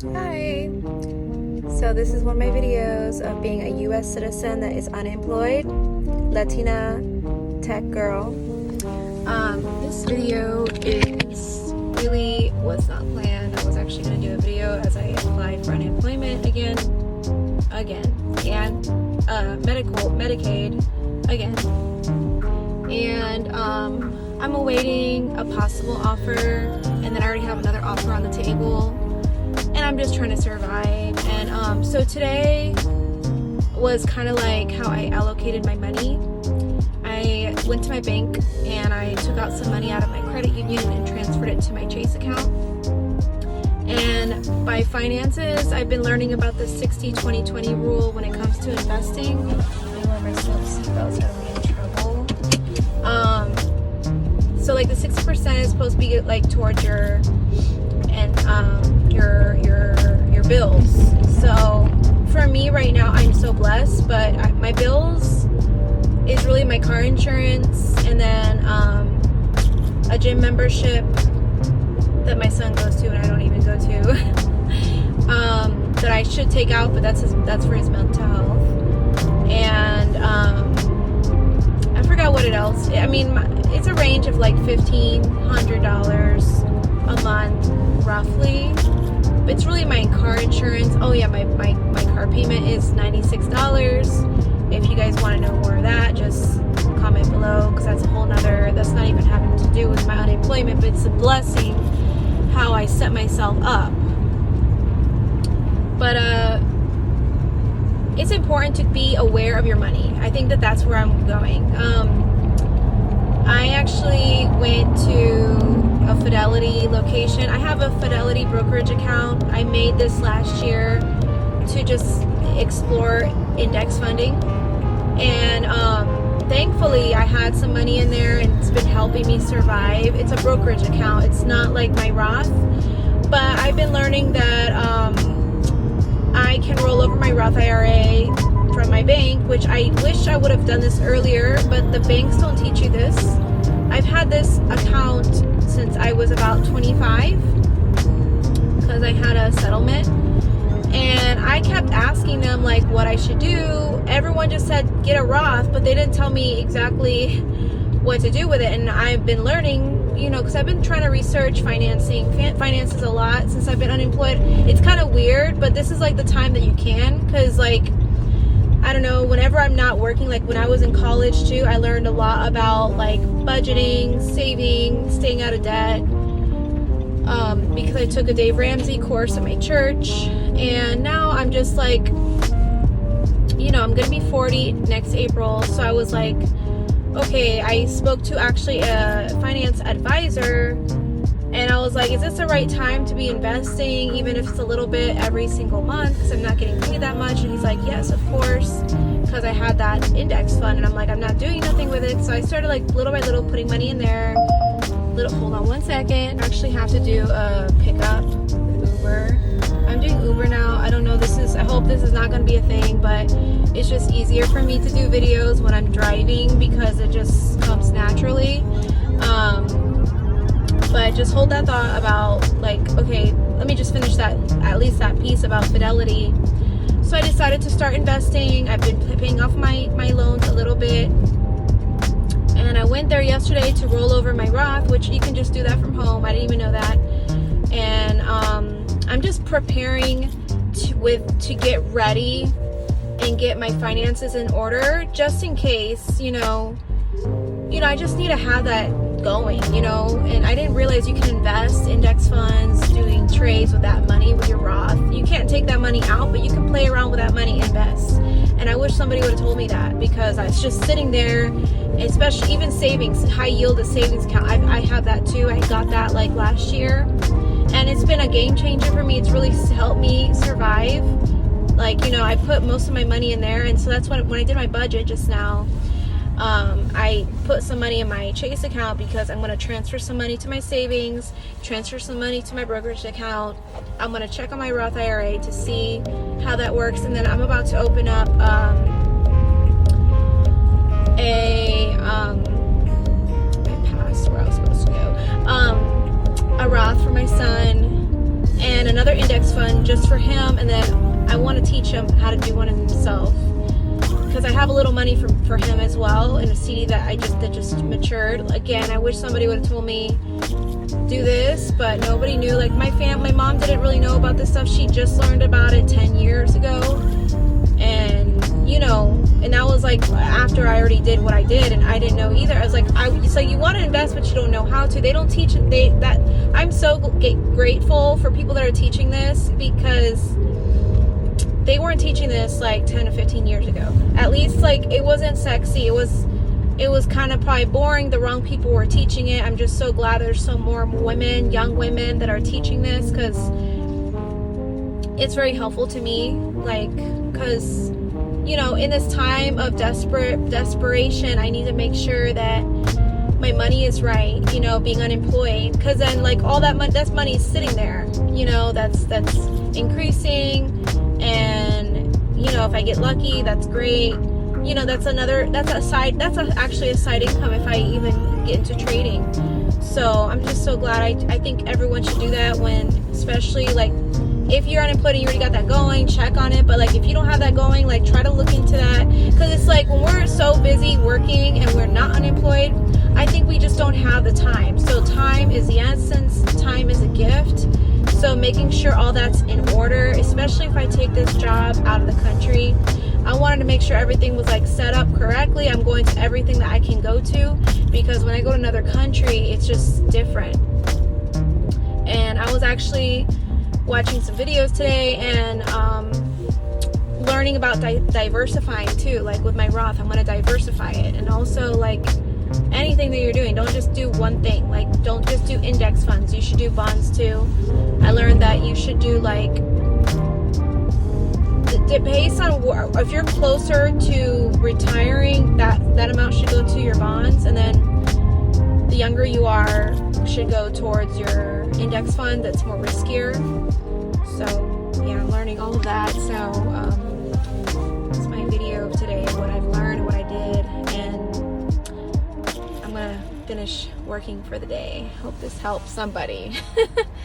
Hi! So this is one of my videos of being a US citizen that is unemployed, Latina tech girl. This video was not planned. I was actually going to do a video as I applied for unemployment again, and Medicaid again. And I'm awaiting a possible offer, and then I already have another offer on the table, and I'm just trying to survive. And so today was kind of like how I allocated my money. I went to my bank and I took out some money out of my credit union and transferred it to my Chase account. And by finances, I've been learning about the 60-20-20 rule when it comes to investing. I wear my seatbelts, I don't get in trouble. So like the 60% is supposed to be like towards your bills. So for me right now, I'm so blessed, but my bills is really my car insurance, and then a gym membership that my son goes to and I don't even go to, that I should take out, but that's for his mental health. And I forgot what else. I mean, it's a range of like $1,500 a month roughly. But it's really my car insurance. Oh yeah, my car payment is $96. If you guys want to know more of that, just comment below, because that's that's not even having to do with my unemployment, but it's a blessing how I set myself up. But it's important to be aware of your money. I think that's where I'm going. I actually went to a Fidelity location. I have a Fidelity brokerage account. I made this last year to just explore index funding, and thankfully I had some money in there and it's been helping me survive. It's a brokerage account, it's not like my Roth, but I've been learning that I can roll over my Roth IRA from my bank, which I wish I would have done this earlier, but the banks don't teach you this. I've had this account since I was about 25 because I had a settlement, and I kept asking them like what I should do. Everyone just said get a Roth, but they didn't tell me exactly what to do with it. And I've been learning, because I've been trying to research finances a lot since I've been unemployed. It's kind of weird, but this is like the time that you can, because like, I don't know, whenever I'm not working, like when I was in college too, I learned a lot about like budgeting, saving, staying out of debt, because I took a Dave Ramsey course at my church. And now I'm just like, I'm gonna be 40 next April, so I was like, okay, I spoke to actually a finance advisor, and I was like, is this the right time to be investing, even if it's a little bit every single month, because I'm not getting paid that much? And he's like, yes, of course, because I had that index fund. And I'm like, I'm not doing nothing with it. So I started like little by little putting money in there. Hold on one second. I actually have to do a pickup with Uber. I'm doing Uber now. I don't know, I hope this is not going to be a thing, but it's just easier for me to do videos when I'm driving because it just comes naturally. But just hold that thought about like, okay, let me just finish at least that piece about Fidelity. So I decided to start investing. I've been paying off my loans a little bit. And I went there yesterday to roll over my Roth, which you can just do that from home. I didn't even know that. And I'm just preparing to get ready and get my finances in order, just in case, I just need to have that going, and I didn't realize you can invest index funds, doing trades with that money with your Roth. You can't take that money out, but you can play around with that money, invest. And I wish somebody would have told me that, because I was just sitting there, especially even savings, high yield savings account. I have that too. I got that like last year, and it's been a game changer for me. It's really helped me survive. Like, I put most of my money in there, and so that's when I did my budget just now. I put some money in my Chase account because I'm going to transfer some money to my savings, transfer some money to my brokerage account. I'm going to check on my Roth IRA to see how that works, and then I'm about to open up I passed where I was supposed to go, a Roth for my son, and another index fund just for him, and then I want to teach him how to do one himself, because I have a little money for him as well in a CD that just matured. Again, I wish somebody would have told me do this, but nobody knew. Like my mom didn't really know about this stuff. She just learned about it 10 years ago, and and that was like after I already did what I did, and I didn't know either. I was like, so you want to invest, but you don't know how to. They don't teach that. I'm so grateful for people that are teaching this, because they weren't teaching this like 10 to 15 years ago. At least, like, it wasn't sexy. It was kind of probably boring. The wrong people were teaching it. I'm just so glad there's so more women, young women, that are teaching this, because it's very helpful to me. Like, because in this time of desperation, I need to make sure that my money is right, being unemployed, because then like all that that's money is sitting there, that's increasing, and if I get lucky, that's great. That's actually a side income if I even get into trading. So I'm just so glad. I think everyone should do that, especially like if you're unemployed and you already got that going, check on it. But like if you don't have that going, like try to look into that, because it's like when we're so busy working and we're not unemployed, I think we just don't have the time. So time is the essence. Time is a gift. So making sure all that's in order, especially if I take this job out of the country, I wanted to make sure everything was like set up correctly. I'm going to everything that I can go to, because when I go to another country, it's just different. And I was actually watching some videos today and learning about diversifying too. Like with my Roth, I'm going to diversify it. And also, like, anything that you're doing, don't just do one thing. Like, don't just do index funds. You should do bonds too. I learned that you should do like, based on if you're closer to retiring, that amount should go to your bonds, and then the younger you are should go towards your index fund that's more riskier. So yeah, I'm learning all of that. So it's my video of today, what I've learned, what I did, and I'm gonna finish working for the day. Hope this helps somebody.